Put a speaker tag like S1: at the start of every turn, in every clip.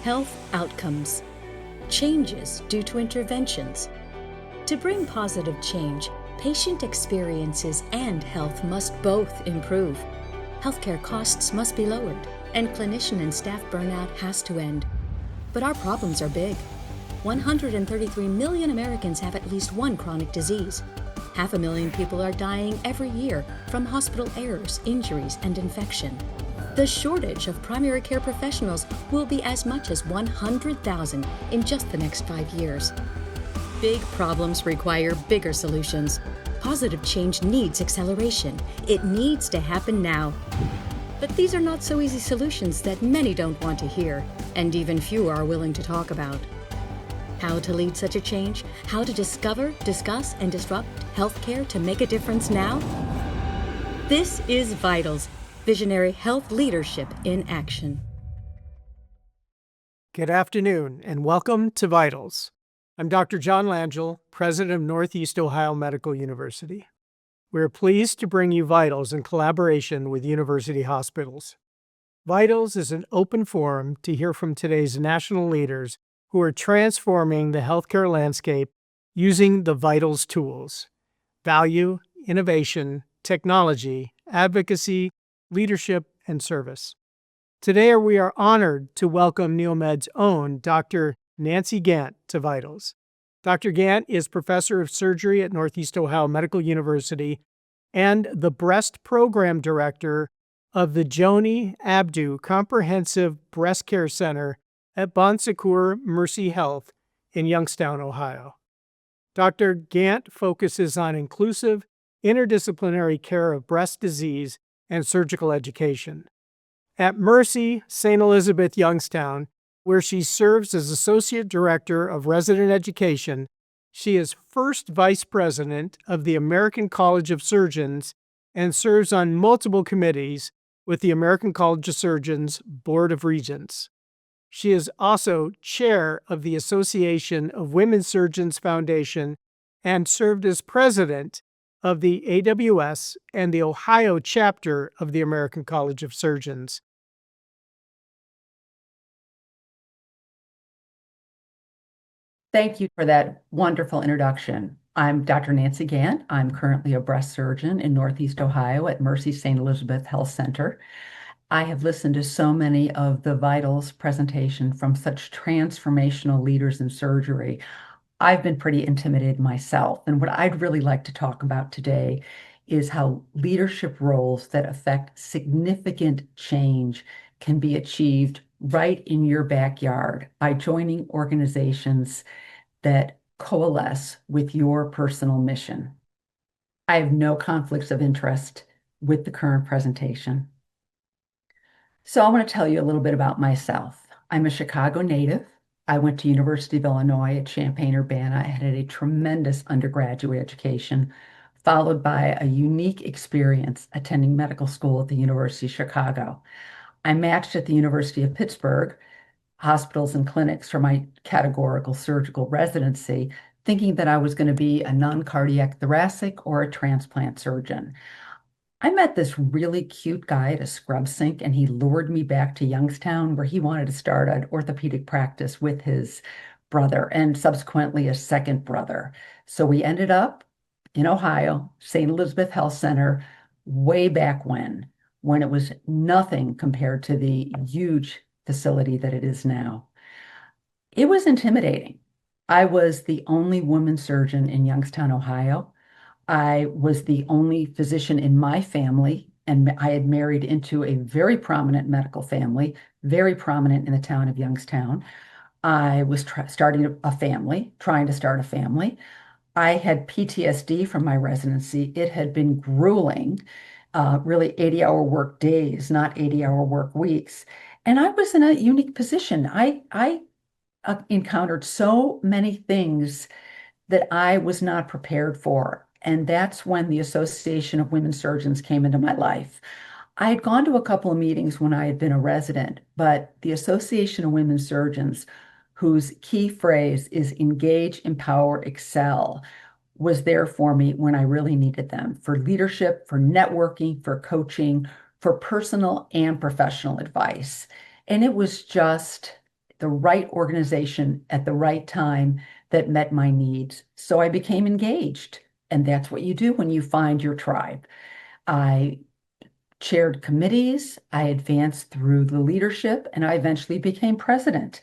S1: Health outcomes. Changes due to interventions. To bring positive change, patient experiences and health must both improve. Healthcare costs must be lowered, and clinician and staff burnout has to end. But our problems are big. 133 million Americans have at least one chronic disease. 500,000 people are dying every year from hospital errors, injuries, and infection. The shortage of primary care professionals will be as much as 100,000 in just the next 5 years. Big problems require bigger solutions. Positive change needs acceleration. It needs to happen now. But these are not so easy solutions that many don't want to hear, and even few are willing to talk about. How to lead such a change? How to discover, discuss, and disrupt healthcare to make a difference now? This is VITALS, Visionary Health Leadership in Action.
S2: Good afternoon, and welcome to VITALS. I'm Dr. John Langell, President of Northeast Ohio Medical University. We're pleased to bring you VITALS in collaboration with university hospitals. VITALS is an open forum to hear from today's national leaders who are transforming the healthcare landscape using the VITALS tools: value, innovation, technology, advocacy, leadership, and service. Today, we are honored to welcome NeoMed's own Dr. Nancy Gantt to VITALS. Dr. Gantt is Professor of Surgery at Northeast Ohio Medical University and the Breast Program Director of the Joni Abdu Comprehensive Breast Care Center at Bon Secours Mercy Health in Youngstown, Ohio. Dr. Gantt focuses on inclusive, interdisciplinary care of breast disease and surgical education. At Mercy St. Elizabeth Youngstown, where she serves as Associate Director of Resident Education, she is first Vice President of the American College of Surgeons and serves on multiple committees with the American College of Surgeons Board of Regents. She is also Chair of the Association of Women Surgeons Foundation and served as President of the AWS and the Ohio chapter of the American College of Surgeons.
S3: Thank you for that wonderful introduction. I'm Dr. Nancy Gantt. I'm currently a breast surgeon in Northeast Ohio at Mercy St. Elizabeth Health Center. I have listened to so many of the VITALS presentation from such transformational leaders in surgery. I've been pretty intimidated myself, and what I'd really like to talk about today is how leadership roles that affect significant change can be achieved right in your backyard by joining organizations that coalesce with your personal mission. I have no conflicts of interest with the current presentation. So I want to tell you a little bit about myself. I'm a Chicago native. I went to University of Illinois at Champaign-Urbana. I had a tremendous undergraduate education, followed by a unique experience attending medical school at the University of Chicago. I matched at the University of Pittsburgh hospitals and clinics for my categorical surgical residency, thinking that I was going to be a non-cardiac thoracic or a transplant surgeon. I met this really cute guy at a scrub sink, and he lured me back to Youngstown, where he wanted to start an orthopedic practice with his brother and subsequently a second brother. So we ended up in Ohio, St. Elizabeth Health Center, way back when it was nothing compared to the huge facility that it is now. It was intimidating. I was the only woman surgeon in Youngstown, Ohio. I was the only physician in my family, and I had married into a very prominent medical family, very prominent in the town of Youngstown. I was trying to start a family. I had PTSD from my residency. It had been grueling, really 80-hour work days, not 80-hour work weeks. And I was in a unique position. I encountered so many things that I was not prepared for. And that's when the Association of Women Surgeons came into my life. I had gone to a couple of meetings when I had been a resident, but the Association of Women Surgeons, whose key phrase is engage, empower, excel, was there for me when I really needed them, for leadership, for networking, for coaching, for personal and professional advice. And it was just the right organization at the right time that met my needs. So I became engaged. And that's what you do when you find your tribe. I chaired committees, I advanced through the leadership, and I eventually became president.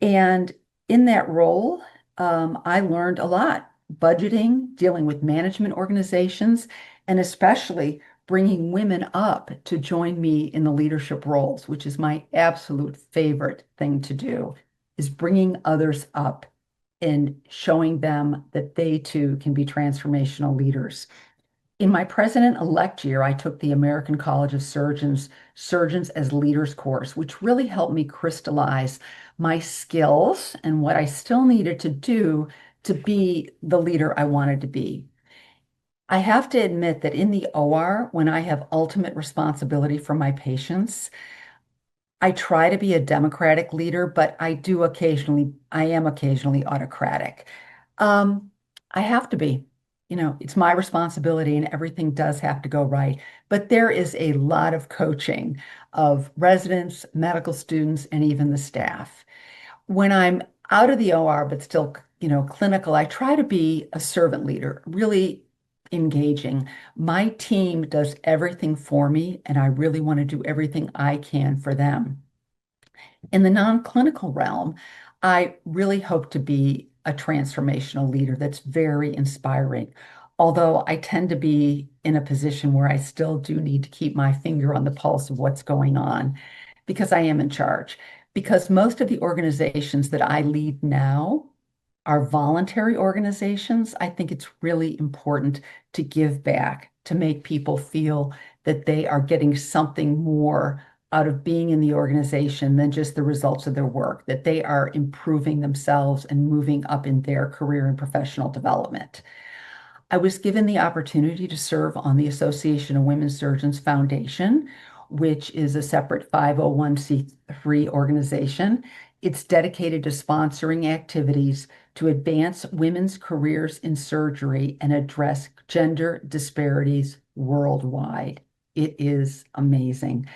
S3: And in that role, I learned a lot, budgeting, dealing with management organizations, and especially bringing women up to join me in the leadership roles, which is my absolute favorite thing to do, is bringing others up and showing them that they too can be transformational leaders. In my president-elect year, I took the American College of Surgeons as Leaders course, which really helped me crystallize my skills and what I still needed to do to be the leader I wanted to be. I have to admit that in the OR, when I have ultimate responsibility for my patients, I try to be a democratic leader, but I am occasionally autocratic. Um, I have to be. It's my responsibility and everything does have to go right. But there is a lot of coaching of residents, medical students, and even the staff. When I'm out of the OR, but still, clinical, I try to be a servant leader, really engaging. My team does everything for me, and I really want to do everything I can for them. In the non-clinical realm, I really hope to be a transformational leader that's very inspiring. Although I tend to be in a position where I still do need to keep my finger on the pulse of what's going on because I am in charge. Because most of the organizations that I lead now are voluntary organizations, I think it's really important to give back, to make people feel that they are getting something more out of being in the organization than just the results of their work, that they are improving themselves and moving up in their career and professional development. I was given the opportunity to serve on the Association of Women Surgeons Foundation, which is a separate 501(c)(3) organization. It's dedicated to sponsoring activities to advance women's careers in surgery and address gender disparities worldwide. It is amazing.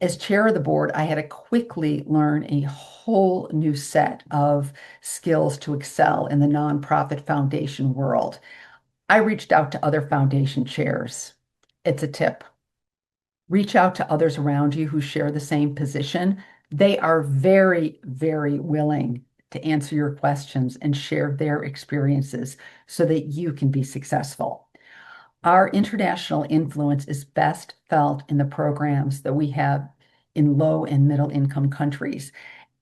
S3: As chair of the board, I had to quickly learn a whole new set of skills to excel in the nonprofit foundation world. I reached out to other foundation chairs. It's a tip. Reach out to others around you who share the same position. They are very, very willing to answer your questions and share their experiences so that you can be successful. Our international influence is best felt in the programs that we have in low and middle income countries.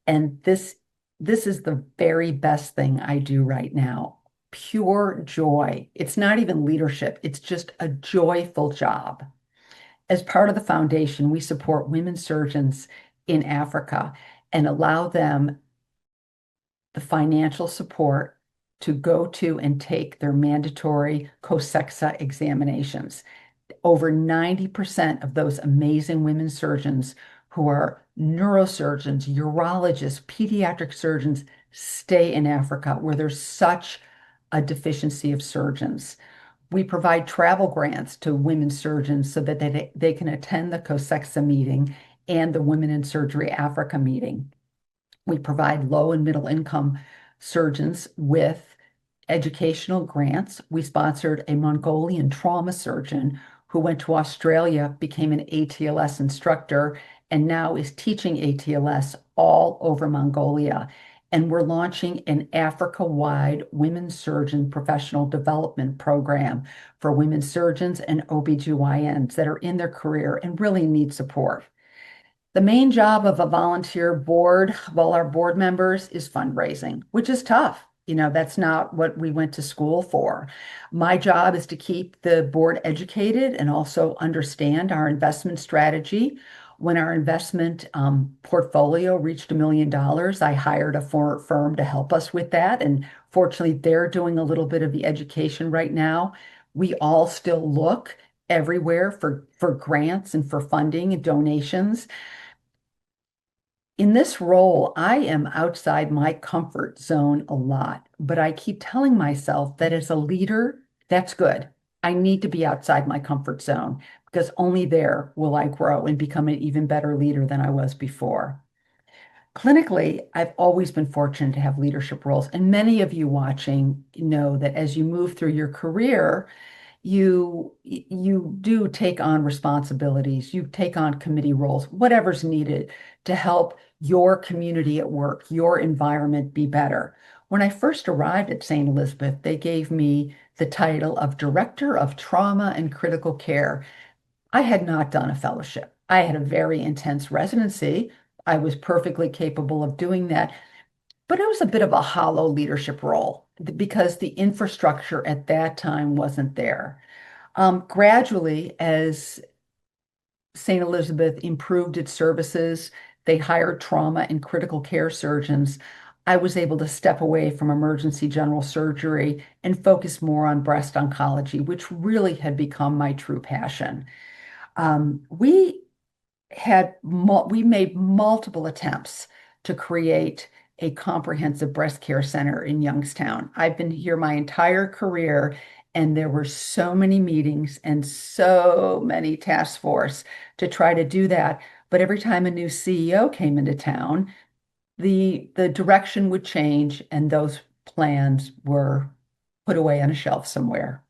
S3: And this is the very best thing I do right now. Pure joy. It's not even leadership, it's just a joyful job. As part of the foundation, we support women surgeons in Africa and allow them the financial support to go to and take their mandatory COSEXA examinations. Over 90% of those amazing women surgeons who are neurosurgeons, urologists, pediatric surgeons stay in Africa where there's such a deficiency of surgeons. We provide travel grants to women surgeons so that they can attend the COSEXA meeting and the Women in Surgery Africa meeting. We provide low and middle income surgeons with educational grants. We sponsored a Mongolian trauma surgeon who went to Australia, became an ATLS instructor, and now is teaching ATLS all over Mongolia. And we're launching an Africa-wide women's surgeon professional development program for women surgeons and OBGYNs that are in their career and really need support. The main job of a volunteer board, of all our board members, is fundraising, which is tough. That's not what we went to school for. My job is to keep the board educated and also understand our investment strategy. When our investment portfolio reached $1 million, I hired a firm to help us with that. And fortunately, they're doing a little bit of the education right now. We all still look everywhere for grants and for funding and donations. In this role, I am outside my comfort zone a lot, but I keep telling myself that as a leader, that's good. I need to be outside my comfort zone because only there will I grow and become an even better leader than I was before. Clinically, I've always been fortunate to have leadership roles, and many of you watching know that as you move through your career, you do take on responsibilities, you take on committee roles, whatever's needed to help your community at work, your environment be better. When I first arrived at St. Elizabeth, they gave me the title of Director of Trauma and Critical Care. I had not done a fellowship. I had a very intense residency. I was perfectly capable of doing that, but it was a bit of a hollow leadership role because the infrastructure at that time wasn't there. Gradually, as St. Elizabeth improved its services, they hired trauma and critical care surgeons. I was able to step away from emergency general surgery and focus more on breast oncology, which really had become my true passion. We we made multiple attempts to create a comprehensive breast care center in Youngstown. I've been here my entire career, and there were so many meetings and so many task force to try to do that. But every time a new CEO came into town, the direction would change, and those plans were put away on a shelf somewhere.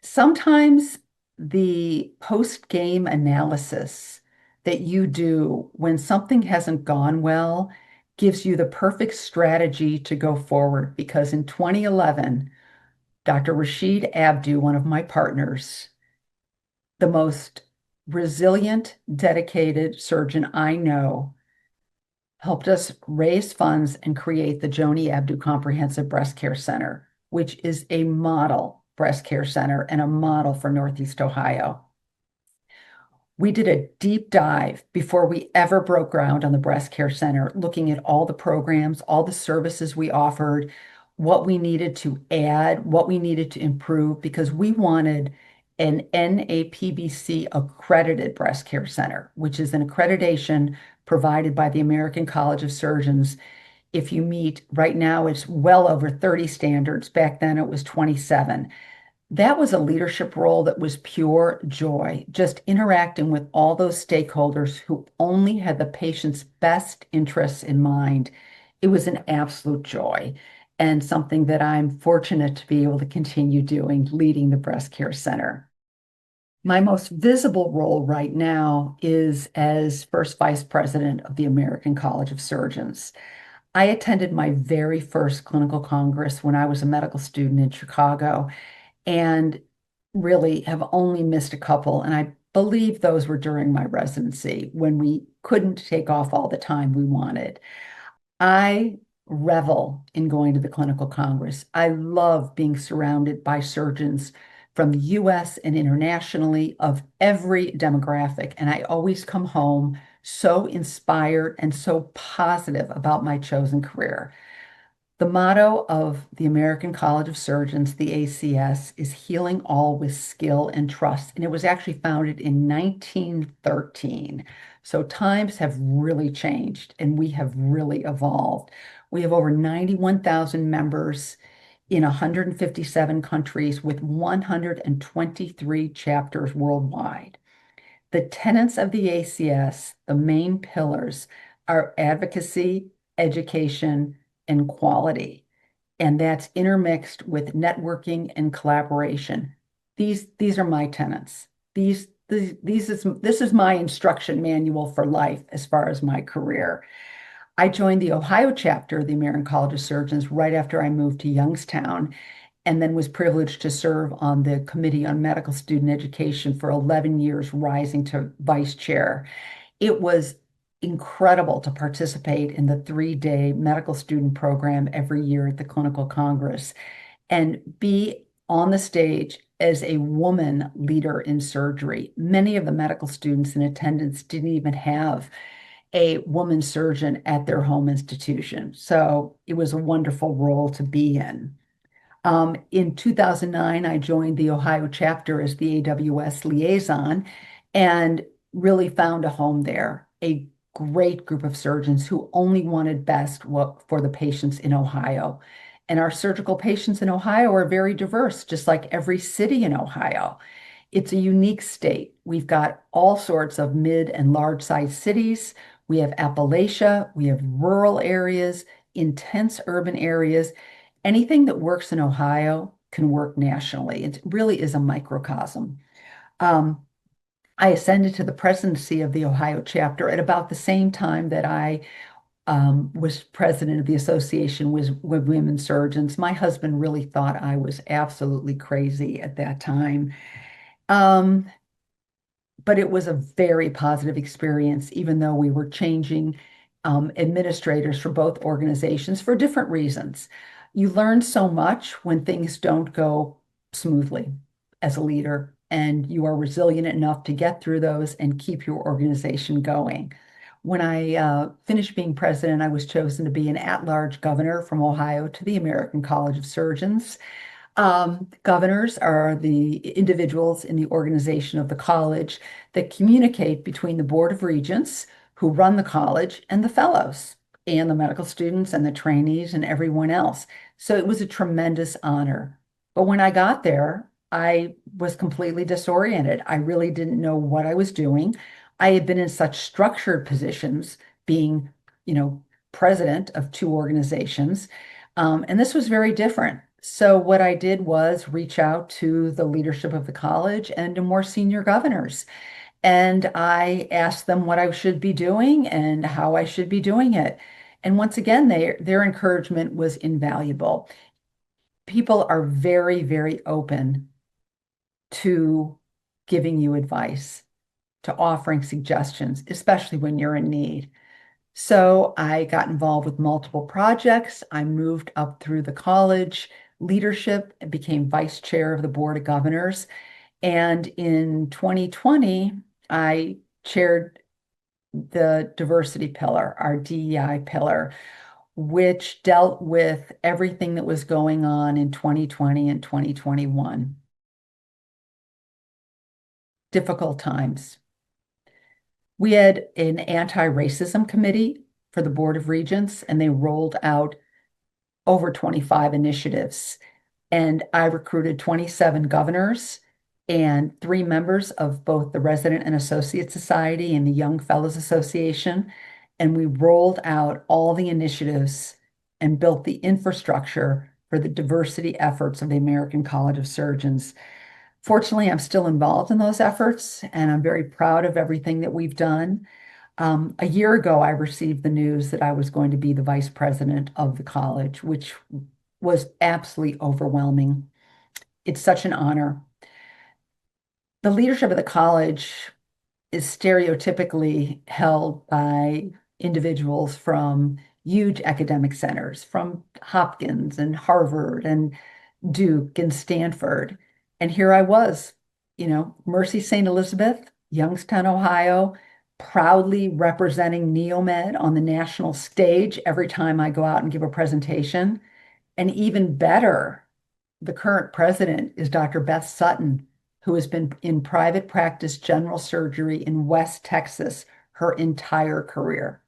S3: Sometimes the post-game analysis that you do when something hasn't gone well gives you the perfect strategy to go forward. Because in 2011, Dr. Rashid Abdu, one of my partners, the most resilient, dedicated surgeon I know, helped us raise funds and create the Joni Abdu Comprehensive Breast Care Center, which is a model breast care center and a model for Northeast Ohio. We did a deep dive before we ever broke ground on the breast care center, looking at all the programs, all the services we offered, what we needed to add, what we needed to improve, because we wanted an NAPBC accredited breast care center, which is an accreditation provided by the American College of Surgeons. If you meet, right now it's well over 30 standards. Back then it was 27. That was a leadership role that was pure joy, just interacting with all those stakeholders who only had the patient's best interests in mind. It was an absolute joy and something that I'm fortunate to be able to continue doing, leading the breast care center. My most visible role right now is as first vice president of the American College of Surgeons. I attended my very first clinical congress when I was a medical student in Chicago, and really have only missed a couple. And I believe those were during my residency when we couldn't take off all the time we wanted. I revel in going to the clinical congress. I love being surrounded by surgeons from the US and internationally of every demographic. And I always come home so inspired and so positive about my chosen career. The motto of the American College of Surgeons, the ACS, is healing all with skill and trust. And it was actually founded in 1913. So times have really changed and we have really evolved. We have over 91,000 members in 157 countries with 123 chapters worldwide. The tenets of the ACS, the main pillars, are advocacy, education, and quality. And that's intermixed with networking and collaboration. These are my tenets. This is my instruction manual for life as far as my career. I joined the Ohio chapter of the American College of Surgeons right after I moved to Youngstown, and then was privileged to serve on the Committee on Medical Student Education for 11 years, rising to vice chair. It was incredible to participate in the 3-day medical student program every year at the Clinical Congress and be on the stage as a woman leader in surgery. Many of the medical students in attendance didn't even have a woman surgeon at their home institution. So it was a wonderful role to be in. In 2009, I joined the Ohio chapter as the AWS liaison and really found a home there. A great group of surgeons who only wanted best for the patients in Ohio. And our surgical patients in Ohio are very diverse, just like every city in Ohio. It's a unique state. We've got all sorts of mid and large sized cities. We have Appalachia, we have rural areas, intense urban areas. Anything that works in Ohio can work nationally. It really is a microcosm. Um, I ascended to the presidency of the Ohio chapter at about the same time that I was president of the Association with Women Surgeons. My husband really thought I was absolutely crazy at that time. Um, but it was a very positive experience, even though we were changing administrators for both organizations for different reasons. You learn so much when things don't go smoothly as a leader, and you are resilient enough to get through those and keep your organization going. When I finished being president, I was chosen to be an at-large governor from Ohio to the American College of Surgeons. Governors are the individuals in the organization of the college that communicate between the Board of Regents, who run the college, and the fellows, and the medical students, and the trainees, and everyone else. So it was a tremendous honor. But when I got there, I was completely disoriented. I really didn't know what I was doing. I had been in such structured positions, being, president of two organizations. And this was very different. So what I did was reach out to the leadership of the college and to more senior governors. And I asked them what I should be doing and how I should be doing it. And once again, their encouragement was invaluable. People are very, very open to giving you advice, to offering suggestions, especially when you're in need. So I got involved with multiple projects. I moved up through the college leadership and became vice chair of the Board of Governors. And in 2020, I chaired the diversity pillar, our DEI pillar, which dealt with everything that was going on in 2020 and 2021. Difficult times. We had an anti-racism committee for the Board of Regents, and they rolled out over 25 initiatives. And I recruited 27 governors and 3 members of both the Resident and Associate Society and the Young Fellows Association. And we rolled out all the initiatives and built the infrastructure for the diversity efforts of the American College of Surgeons. Fortunately, I'm still involved in those efforts, and I'm very proud of everything that we've done. A year ago, I received the news that I was going to be the vice president of the college, which was absolutely overwhelming. It's such an honor. The leadership of the college is stereotypically held by individuals from huge academic centers, from Hopkins and Harvard and Duke and Stanford. And here I was, Mercy St. Elizabeth, Youngstown, Ohio, proudly representing Neomed on the national stage every time I go out and give a presentation. And even better, the current president is Dr. Beth Sutton, who has been in private practice general surgery in West Texas her entire career.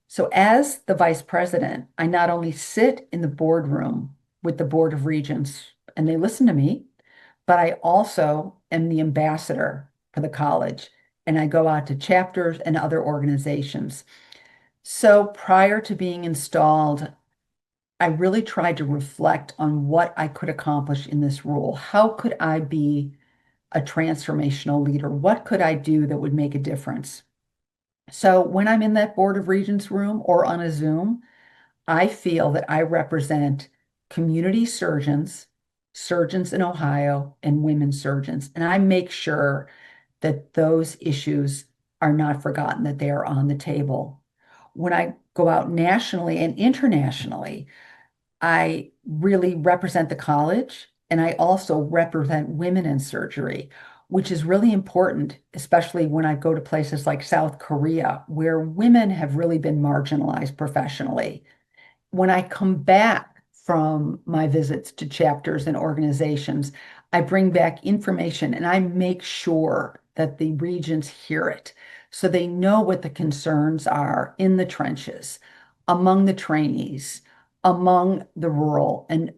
S3: So as the vice president, I not only sit in the boardroom with the Board of Regents, and they listen to me, but I also am the ambassador for the college, and I go out to chapters and other organizations. So prior to being installed, I really tried to reflect on what I could accomplish in this role. How could I be a transformational leader? What could I do that would make a difference? So when I'm in that Board of Regents room or on a Zoom, I feel that I represent community surgeons, surgeons in Ohio, and women surgeons. And I make sure that those issues are not forgotten, that they are on the table. When I go out nationally and internationally, I really represent the college, and I also represent women in surgery, which is really important, especially when I go to places like South Korea, where women have really been marginalized professionally. When I come back from my visits to chapters and organizations, I bring back information and I make sure that the regents hear it so they know what the concerns are in the trenches, among the trainees, among the rural and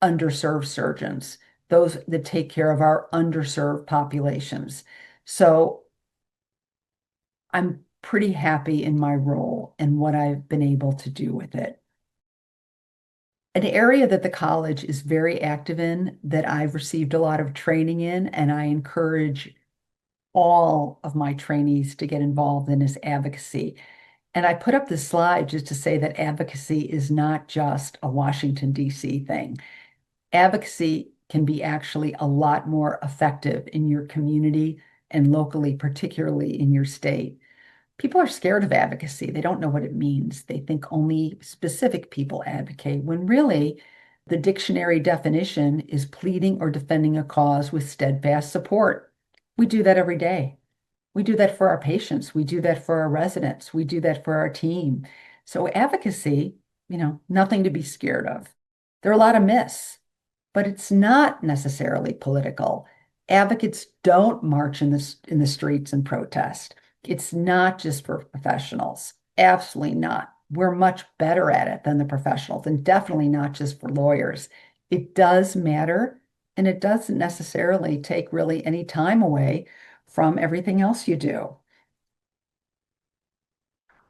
S3: underserved surgeons, those that take care of our underserved populations. So I'm pretty happy in my role and what I've been able to do with it. An area that the college is very active in, that I've received a lot of training in, and I encourage all of my trainees to get involved in, is advocacy. And I put up this slide just to say that advocacy is not just a Washington, D.C. thing. Advocacy can be actually a lot more effective in your community and locally, particularly in your state. People are scared of advocacy. They don't know what it means. They think only specific people advocate, when really the dictionary definition is pleading or defending a cause with steadfast support. We do that every day. We do that for our patients. We do that for our residents. We do that for our team. So advocacy, nothing to be scared of. There are a lot of myths, but it's not necessarily political. Advocates don't march in the streets and protest. It's not just for professionals. Absolutely not. We're much better at it than the professionals, and definitely not just for lawyers. It does matter, and it doesn't necessarily take really any time away from everything else you do.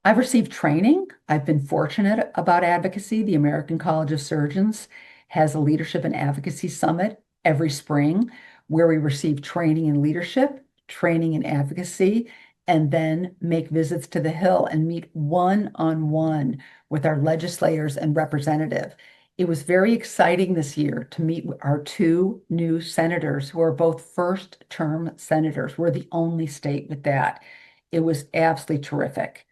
S3: I've received training. I've been fortunate about advocacy. The American College of Surgeons has a leadership and advocacy summit every spring where we receive training in leadership, training in advocacy, and then make visits to the Hill and meet one-on-one with our legislators and representative. It was very exciting this year to meet our two new senators who are both first-term senators. We're the only state with that. It was absolutely terrific.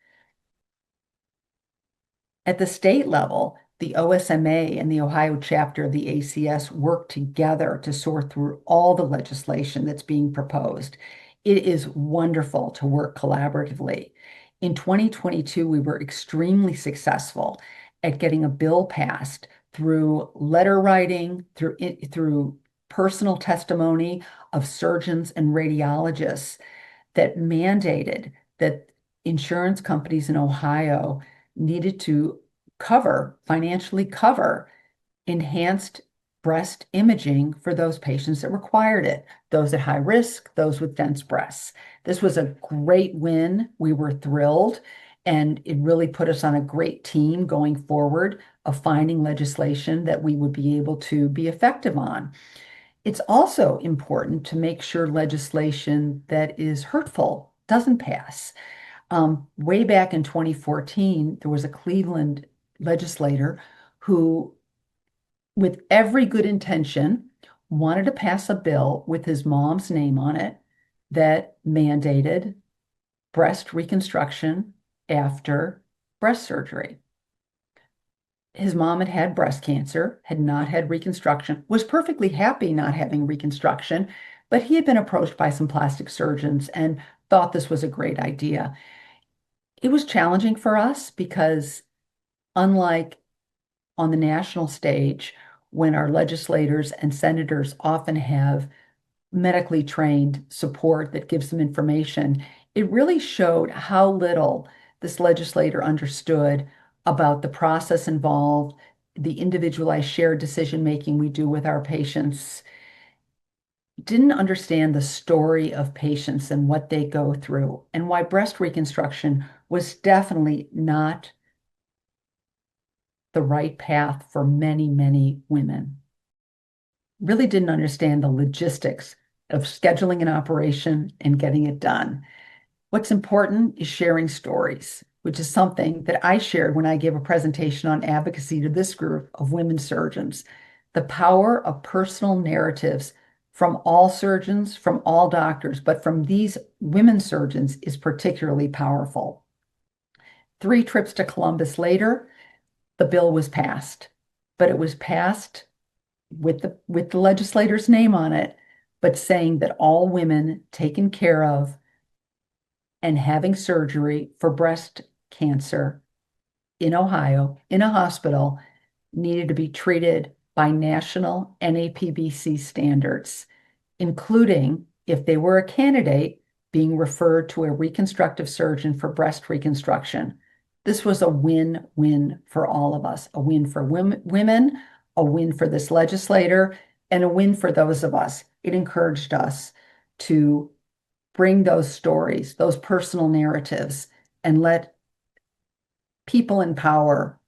S3: At the state level, the OSMA and the Ohio chapter of the ACS work together to sort through all the legislation that's being proposed. It is wonderful to work collaboratively. In 2022, we were extremely successful at getting a bill passed through letter writing, through personal testimony of surgeons and radiologists, that mandated that insurance companies in Ohio needed to financially cover enhanced breast imaging for those patients that required it, those at high risk, those with dense breasts. This was a great win. We were thrilled, and it really put us on a great team going forward of finding legislation that we would be able to be effective on. It's also important to make sure legislation that is hurtful doesn't pass. Way back in 2014, there was a Cleveland legislator who, with every good intention, wanted to pass a bill with his mom's name on it that mandated breast reconstruction after breast surgery. His mom had had breast cancer, had not had reconstruction, was perfectly happy not having reconstruction, but he had been approached by some plastic surgeons and thought this was a great idea. It was challenging for us because, unlike on the national stage, when our legislators and senators often have medically trained support that gives them information, it really showed how little this legislator understood about the process involved, the individualized shared decision-making we do with our patients, didn't understand the story of patients and what they go through, and why breast reconstruction was definitely not the right path for many, many women. Really didn't understand the logistics of scheduling an operation and getting it done. What's important is sharing stories, which is something that I shared when I gave a presentation on advocacy to this group of women surgeons. The power of personal narratives from all surgeons, from all doctors, but from these women surgeons is particularly powerful. 3 trips to Columbus later, the bill was passed, but it was passed with the legislator's name on it, but saying that all women taken care of and having surgery for breast cancer in Ohio in a hospital needed to be treated by national NAPBC standards, including, if they were a candidate, being referred to a reconstructive surgeon for breast reconstruction. This was a win-win for all of us, a win for women, a win for this legislator, and a win for those of us. It encouraged us to bring those stories, those personal narratives, and let people in power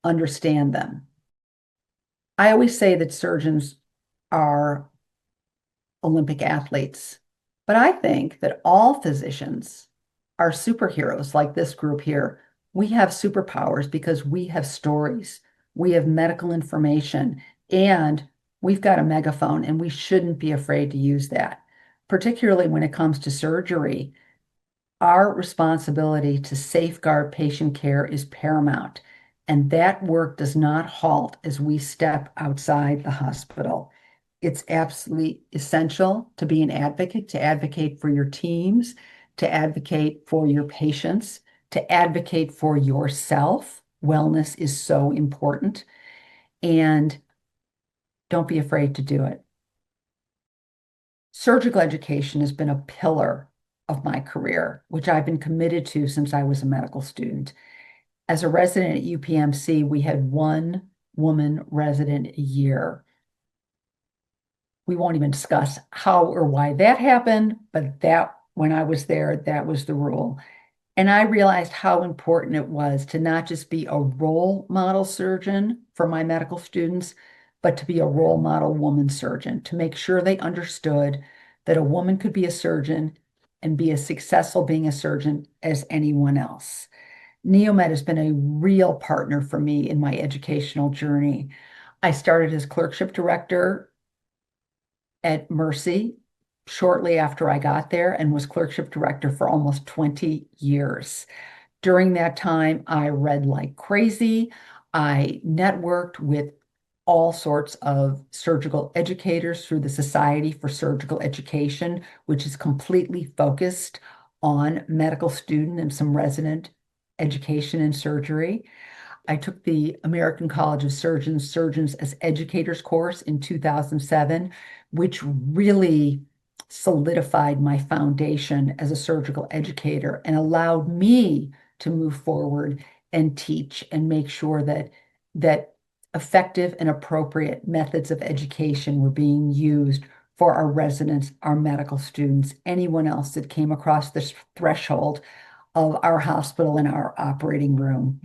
S3: understand them. I always say that surgeons are Olympic athletes, but I think that all physicians are superheroes like this group here. We have superpowers because we have stories, we have medical information, and we've got a megaphone, and we shouldn't be afraid to use that, particularly when it comes to surgery. Our responsibility to safeguard patient care is paramount, and that work does not halt as we step outside the hospital. It's absolutely essential to be an advocate, to advocate for your teams, to advocate for your patients, to advocate for yourself. Wellness is so important, and don't be afraid to do it. Surgical education has been a pillar of my career, which I've been committed to since I was a medical student. As a resident at UPMC, we had one woman resident a year. We won't even discuss how or why that happened, but that when I was there, that was the rule. And I realized how important it was to not just be a role model surgeon for my medical students, but to be a role model woman surgeon, to make sure they understood that a woman could be a surgeon and be as successful being a surgeon as anyone else. Neomed has been a real partner for me in my educational journey. I started as clerkship director at Mercy shortly after I got there and was clerkship director for almost 20 years. During that time, I read like crazy. I networked with all sorts of surgical educators through the Society for Surgical Education, which is completely focused on medical student and some resident education in surgery. I took the American College of Surgeons, Surgeons as Educators course in 2007, which really solidified my foundation as a surgical educator and allowed me to move forward and teach and make sure that effective and appropriate methods of education were being used for our residents, our medical students, anyone else that came across this threshold of our hospital and our operating room.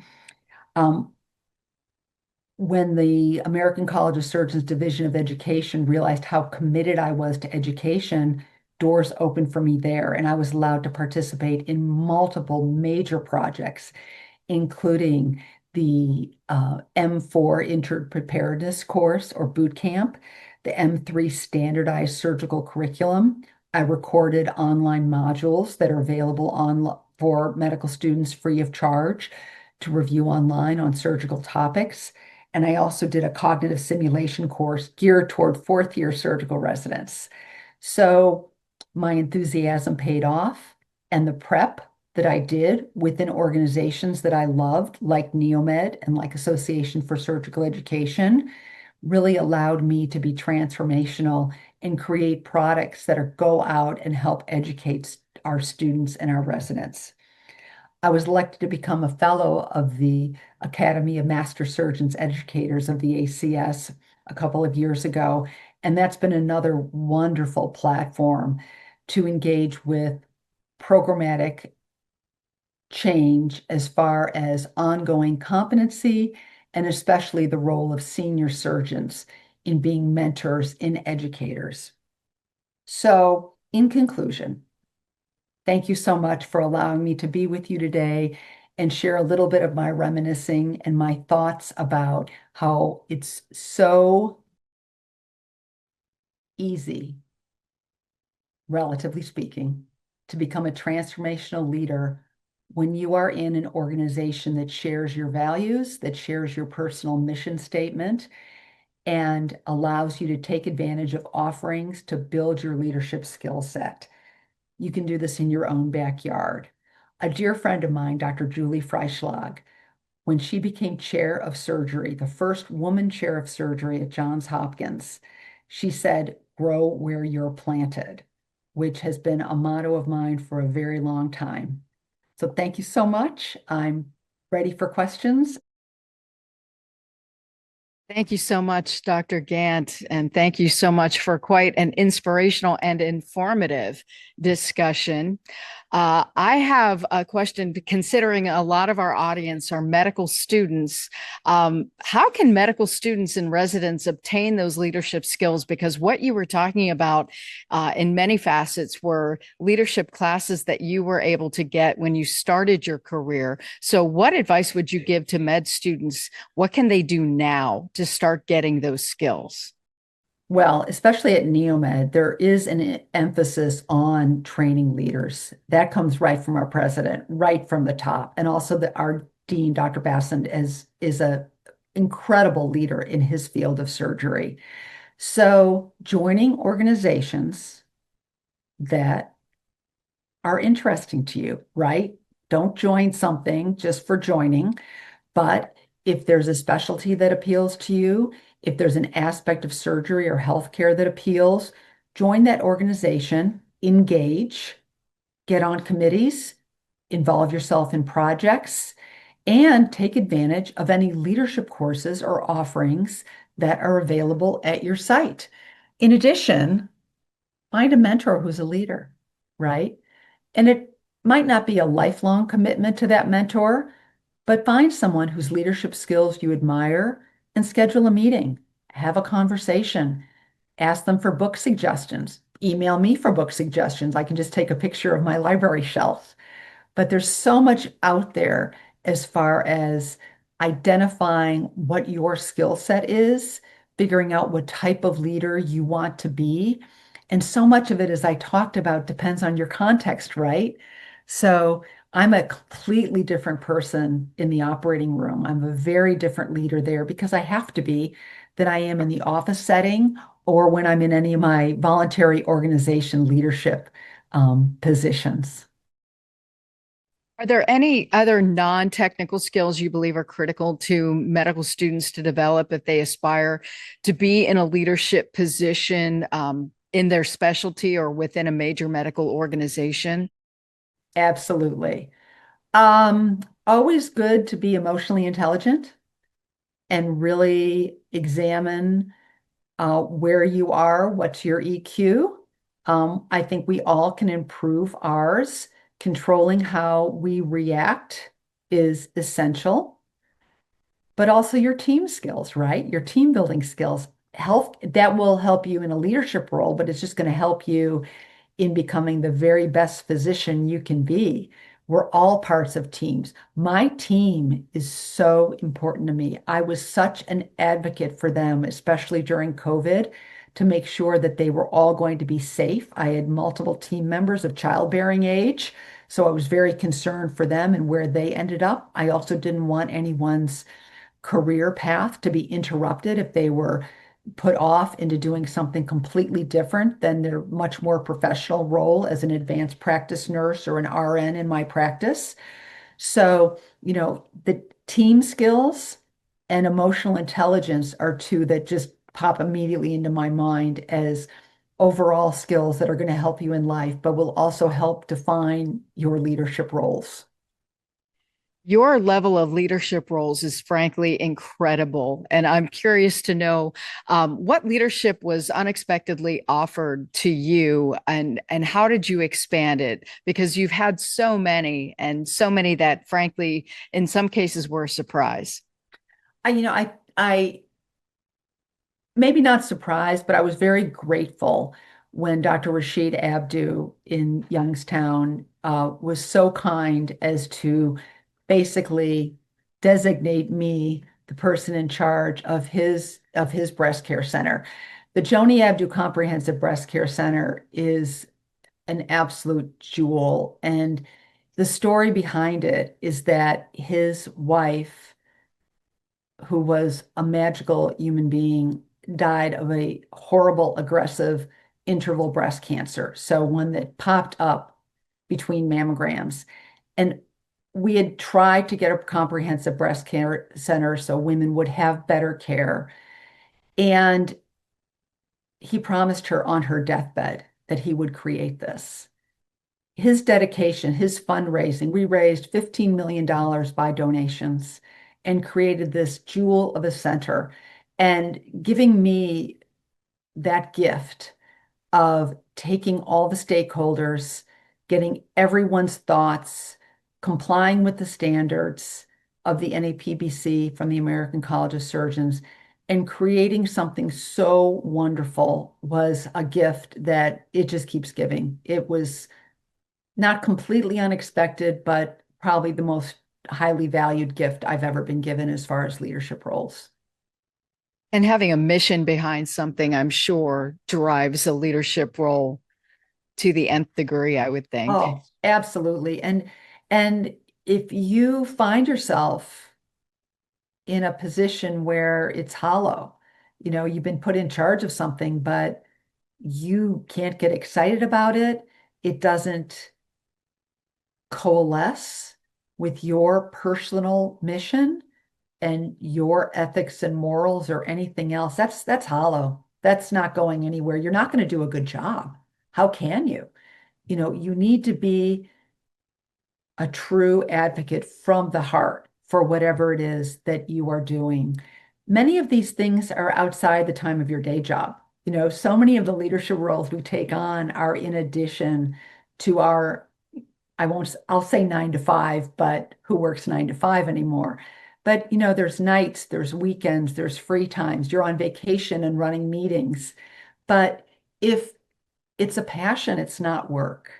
S3: When the American College of Surgeons Division of Education realized how committed I was to education, doors opened for me there, and I was allowed to participate in multiple major projects, including the M4 Intern Preparedness course or boot camp, the M3 Standardized Surgical Curriculum. I recorded online modules that are available for medical students free of charge to review online on surgical topics. And I also did a cognitive simulation course geared toward fourth-year surgical residents. So my enthusiasm paid off, and the prep that I did within organizations that I loved, like Neomed and like Association for Surgical Education, really allowed me to be transformational and create products that go out and help educate our students and our residents. I was elected to become a fellow of the Academy of Master Surgeons Educators of the ACS a couple of years ago, and that's been another wonderful platform to engage with programmatic change as far as ongoing competency and especially the role of senior surgeons in being mentors and educators. So, in conclusion, thank you so much for allowing me to be with you today and share a little bit of my reminiscing and my thoughts about how it's so easy, relatively speaking, to become a transformational leader when you are in an organization that shares your values, that shares your personal mission statement, and allows you to take advantage of offerings to build your leadership skill set. You can do this in your own backyard. A dear friend of mine, Dr. Julie Freischlag, when she became chair of surgery, the first woman chair of surgery at Johns Hopkins, she said, "Grow where you're planted," which has been a motto of mine for a very long time. So thank you so much. I'm ready for questions.
S4: Thank you so much, Dr. Gantt, and thank you so much for quite an inspirational and informative discussion. I have a question considering a lot of our audience are medical students. How can medical students and residents obtain those leadership skills? Because what you were talking about in many facets were leadership classes that you were able to get when you started your career. So, what advice would you give to med students? What can they do now to start getting those skills?
S3: Well, especially at Neomed, there is an emphasis on training leaders. That comes right from our president, right from the top. And also our dean, Dr. Bassand, is a incredible leader in his field of surgery. So joining organizations that are interesting to you, right? Don't join something just for joining, but if there's a specialty that appeals to you, if there's an aspect of surgery or healthcare that appeals, join that organization, engage, get on committees, involve yourself in projects, and take advantage of any leadership courses or offerings that are available at your site. In addition, find a mentor who's a leader, right? And it might not be a lifelong commitment to that mentor, but find someone whose leadership skills you admire and schedule a meeting. Have a conversation. Ask them for book suggestions. Email me for book suggestions. I can just take a picture of my library shelf. But there's so much out there as far as identifying what your skill set is, figuring out what type of leader you want to be. And so much of it, as I talked about, depends on your context, right? So I'm a completely different person in the operating room. I'm a very different leader there because I have to be than I am in the office setting or when I'm in any of my voluntary organization leadership positions.
S4: Are there any other non-technical skills you believe are critical to medical students to develop if they aspire to be in a leadership position in their specialty or within a major medical organization?
S3: Absolutely. Always good to be emotionally intelligent and really examine where you are, what's your EQ. I think we all can improve ours. Controlling how we react is essential, but also your team skills, right? Your team building skills. Help that will help you in a leadership role, but it's just going to help you in becoming the very best physician you can be. We're all parts of teams. My team is so important to me. I was such an advocate for them, especially during COVID, to make sure that they were all going to be safe. I had multiple team members of childbearing age, so I was very concerned for them and where they ended up. I also didn't want anyone's career path to be interrupted if they were put off into doing something completely different than their much more professional role as an advanced practice nurse or an RN in my practice. So, the team skills and emotional intelligence are two that just pop immediately into my mind as overall skills that are going to help you in life, but will also help define your leadership roles.
S4: Your level of leadership roles is frankly incredible. And I'm curious to know what leadership was unexpectedly offered to you and how did you expand it? Because you've had so many and so many that frankly, in some cases were a surprise.
S3: I maybe not surprised, but I was very grateful when Dr. Rashid Abdu in Youngstown was so kind as to basically designate me the person in charge of his breast care center. The Joni Abdu Comprehensive Breast Care Center is an absolute jewel, and the story behind it is that his wife, who was a magical human being, died of a horrible, aggressive interval breast cancer. So one that popped up between mammograms. And we had tried to get a comprehensive breast care center so women would have better care. And he promised her on her deathbed that he would create this. His dedication, his fundraising, we raised $15 million by donations and created this jewel of a center. And giving me that gift of taking all the stakeholders getting everyone's thoughts, complying with the standards of the NAPBC from the American College of Surgeons, and creating something so wonderful was a gift that it just keeps giving. It was not completely unexpected, but probably the most highly valued gift I've ever been given as far as leadership roles.
S4: And having a mission behind something, I'm sure, drives a leadership role to the nth degree, I would think.
S3: Oh, absolutely. And if you find yourself in a position where it's hollow, you've been put in charge of something, but you can't get excited about it, it doesn't coalesce with your personal mission and your ethics and morals or anything else, that's hollow. That's not going anywhere. You're not going to do a good job. How can you? You need to be a true advocate from the heart for whatever it is that you are doing. Many of these things are outside the time of your day job. So many of the leadership roles we take on are in addition to our, I'll say 9 to 5, but who works 9 to 5 anymore? But, there's nights, there's weekends, there's free times, you're on vacation and running meetings. But if it's a passion, it's not work.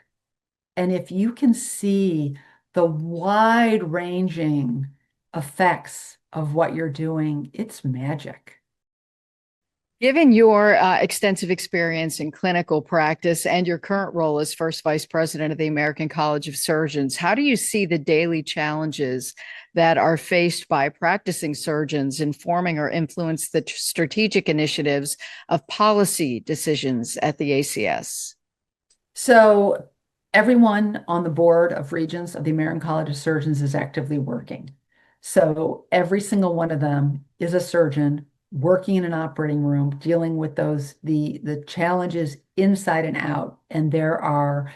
S3: And if you can see the wide-ranging effects of what you're doing, it's magic.
S4: Given your extensive experience in clinical practice and your current role as first vice president of the American College of Surgeons, how do you see the daily challenges that are faced by practicing surgeons in forming or influence the strategic initiatives of policy decisions at the ACS?
S3: So everyone on the board of regents of the American College of Surgeons is actively working. So every single one of them is a surgeon working in an operating room, dealing with the challenges inside and out. And there are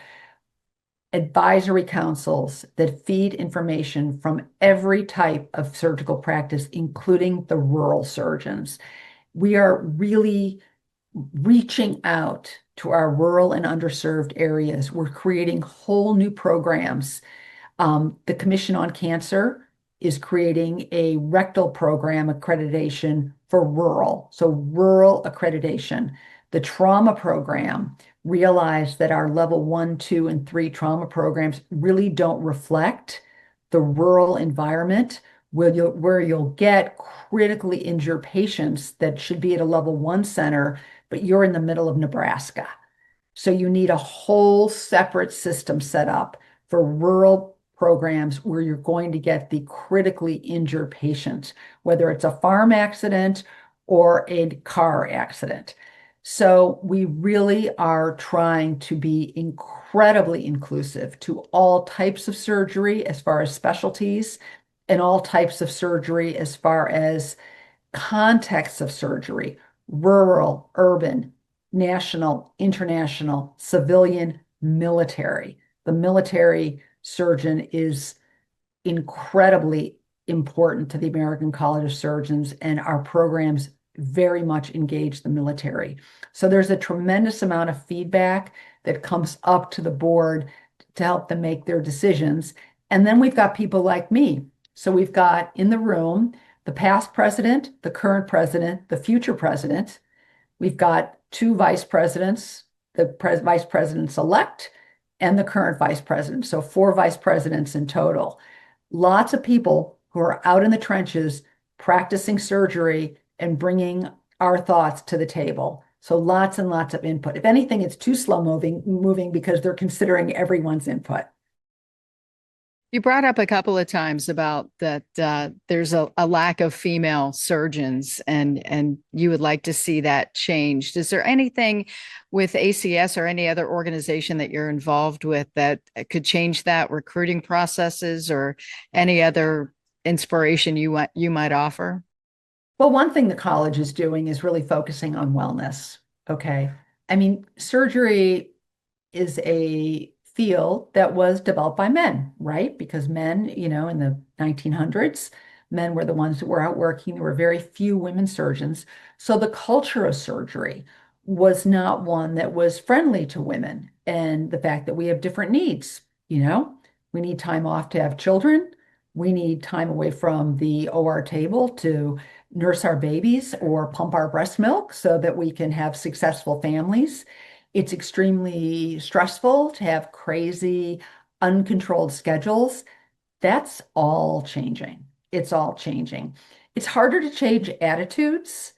S3: advisory councils that feed information from every type of surgical practice, including the rural surgeons. We are really reaching out to our rural and underserved areas. We're creating whole new programs. The Commission on Cancer is creating a rectal program accreditation for rural, so rural accreditation. The trauma program realized that our level 1, 2, and 3 trauma programs really don't reflect the rural environment where you'll get critically injured patients that should be at a level 1 center, but you're in the middle of Nebraska. So you need a whole separate system set up for rural programs where you're going to get the critically injured patients, whether it's a farm accident or a car accident. So we really are trying to be incredibly inclusive to all types of surgery as far as specialties and all types of surgery as far as contexts of surgery, rural, urban, national, international, civilian, military. The military surgeon is incredibly important to the American College of Surgeons, and our programs very much engage the military. So there's a tremendous amount of feedback that comes up to the board to help them make their decisions. And then we've got people like me. So we've got in the room the past president, the current president, the future president. We've got 2 vice presidents, the vice presidents-elect, and the current vice president. So 4 vice presidents in total. Lots of people who are out in the trenches practicing surgery and bringing our thoughts to the table. So lots and lots of input. If anything, it's too slow moving because they're considering everyone's input.
S4: You brought up a couple of times about that there's a lack of female surgeons and you would like to see that changed. Is there anything with ACS or any other organization that you're involved with that could change that, recruiting processes or any other inspiration you might offer?
S3: Well, one thing the college is doing is really focusing on wellness. Okay. I mean, surgery is a field that was developed by men, right? Because men, in the 1900s, men were the ones that were out working. There were very few women surgeons. So the culture of surgery was not one that was friendly to women. And the fact that we have different needs, we need time off to have children. We need time away from the OR table to nurse our babies or pump our breast milk so that we can have successful families. It's extremely stressful to have crazy, uncontrolled schedules. That's all changing. It's all changing. It's harder to change attitudes,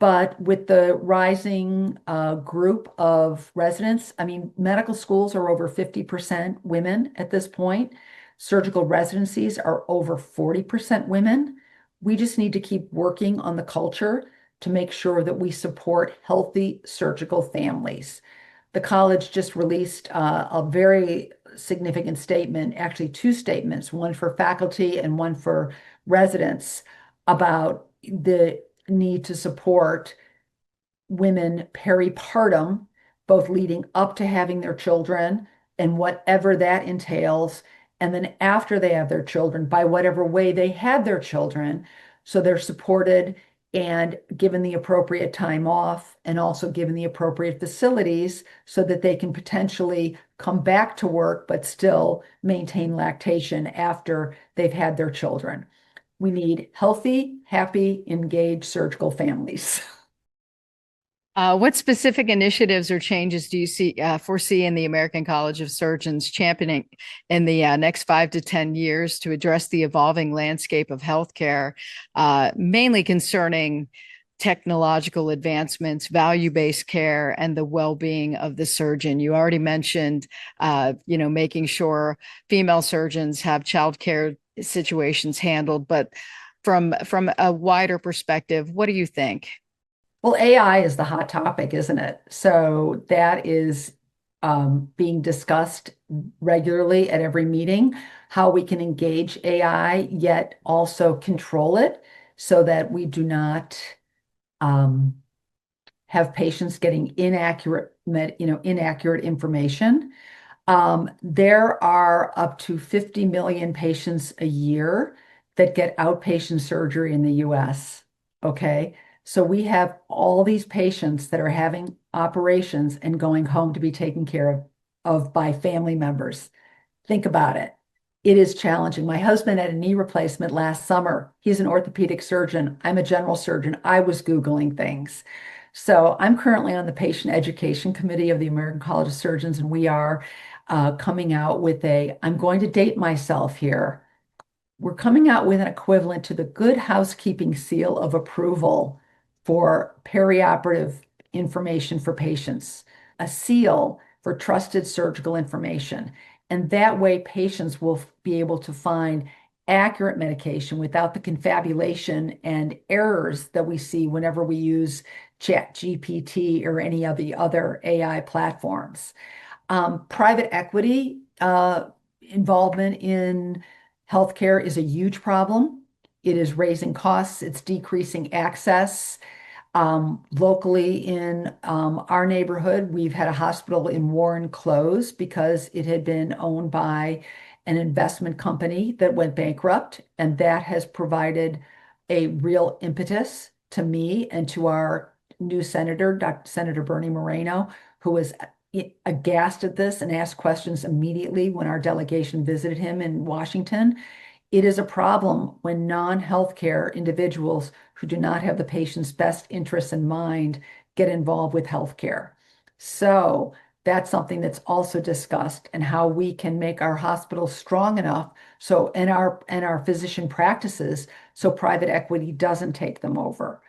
S3: but with the rising group of residents, I mean, medical schools are over 50% women at this point. Surgical residencies are over 40% women. We just need to keep working on the culture to make sure that we support healthy surgical families. The college just released a very significant statement, actually two statements, one for faculty and one for residents, about the need to support women peripartum, both leading up to having their children and whatever that entails, and then after they have their children, by whatever way they had their children, so they're supported and given the appropriate time off and also given the appropriate facilities so that they can potentially come back to work but still maintain lactation after they've had their children. We need healthy, happy, engaged surgical families.
S4: What specific initiatives or changes do you foresee in the American College of Surgeons championing in the next 5 to 10 years to address the evolving landscape of healthcare, mainly concerning technological advancements, value-based care, and the well-being of the surgeon? You already mentioned, making sure female surgeons have childcare situations handled, but from a wider perspective, what do you think?
S3: Well, AI is the hot topic, isn't it? So that is being discussed regularly at every meeting, how we can engage AI, yet also control it so that we do not have patients getting inaccurate information. There are up to 50 million patients a year that get outpatient surgery in the US. Okay. So we have all these patients that are having operations and going home to be taken care of by family members. Think about it. It is challenging. My husband had a knee replacement last summer. He's an orthopedic surgeon. I'm a general surgeon. I was Googling things. So I'm currently on the patient education committee of the American College of Surgeons, and we are coming out with I'm going to date myself here. We're coming out with an equivalent to the Good Housekeeping Seal of Approval for perioperative information for patients, a seal for trusted surgical information. And that way, patients will be able to find accurate medication without the confabulation and errors that we see whenever we use ChatGPT or any of the other AI platforms. Private equity involvement in healthcare is a huge problem. It is raising costs, it's decreasing access. Locally in our neighborhood, we've had a hospital in Warren close because it had been owned by an investment company that went bankrupt, and that has provided a real impetus to me and to our new senator, Senator Bernie Moreno, who was aghast at this and asked questions immediately when our delegation visited him in Washington. It is a problem when non-healthcare individuals who do not have the patient's best interests in mind get involved with healthcare. So that's something that's also discussed, and how we can make our hospitals strong enough so and our physician practices so private equity doesn't take them over.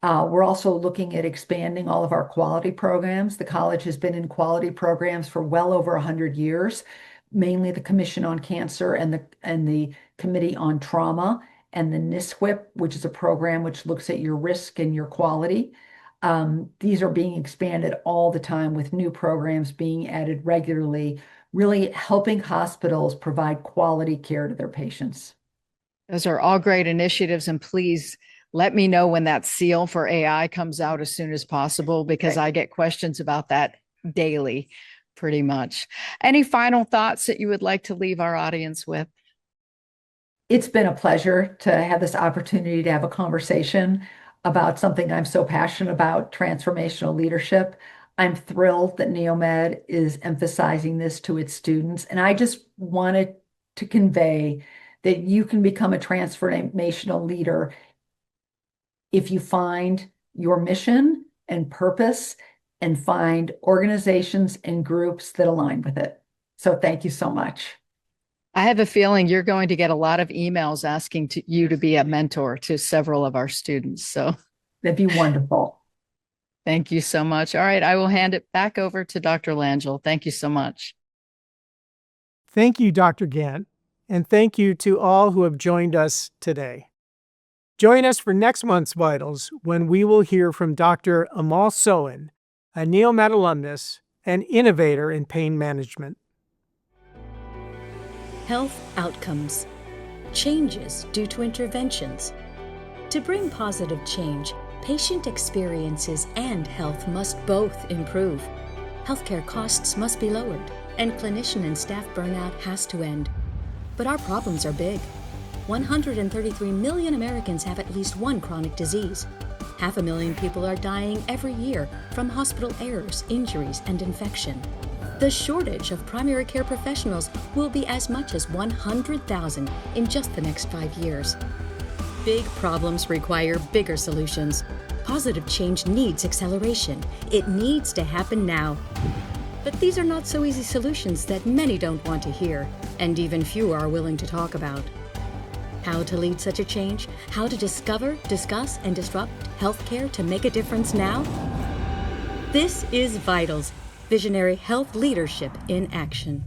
S3: We're also looking at expanding all of our quality programs. The college has been in quality programs for well over 100 years, mainly the Commission on Cancer and the Committee on Trauma and the NISWIP, which is a program which looks at your risk and your quality. These are being expanded all the time with new programs being added regularly, really helping hospitals provide quality care to their patients.
S4: Those are all great initiatives, and please let me know when that seal for AI comes out as soon as possible, because I get questions about that daily, pretty much. Any final thoughts that you would like to leave our audience with?
S3: It's been a pleasure to have this opportunity to have a conversation. about something I'm so passionate about, transformational leadership. I'm thrilled that Neomed is emphasizing this to its students. And I just wanted to convey that you can become a transformational leader if you find your mission and purpose and find organizations and groups that align with it. So thank you so much.
S4: I have a feeling you're going to get a lot of emails asking you to be a mentor to several of our students. So
S3: that'd be wonderful.
S4: Thank you so much. All right, I will hand it back over to Dr. Langell. Thank you so much.
S2: Thank you, Dr. Gantt, and thank you to all who have joined us today. Join us for next month's Vitals when we will hear from Dr. Amal Sohan, a Neomed alumnus and innovator in pain management.
S1: Health outcomes. Changes due to interventions. To bring positive change, patient experiences and health must both improve. Healthcare costs must be lowered, and clinician and staff burnout has to end. But our problems are big. 133 million Americans have at least one chronic disease. 500,000 people are dying every year from hospital errors, injuries, and infection. The shortage of primary care professionals will be as much as 100,000 in just the next 5 years. Big problems require bigger solutions. Positive change needs acceleration. It needs to happen now. But these are not so easy solutions that many don't want to hear, and even fewer are willing to talk about. How to lead such a change? How to discover, discuss, and disrupt healthcare to make a difference now? This is VITALS, Visionary Health Leadership in Action.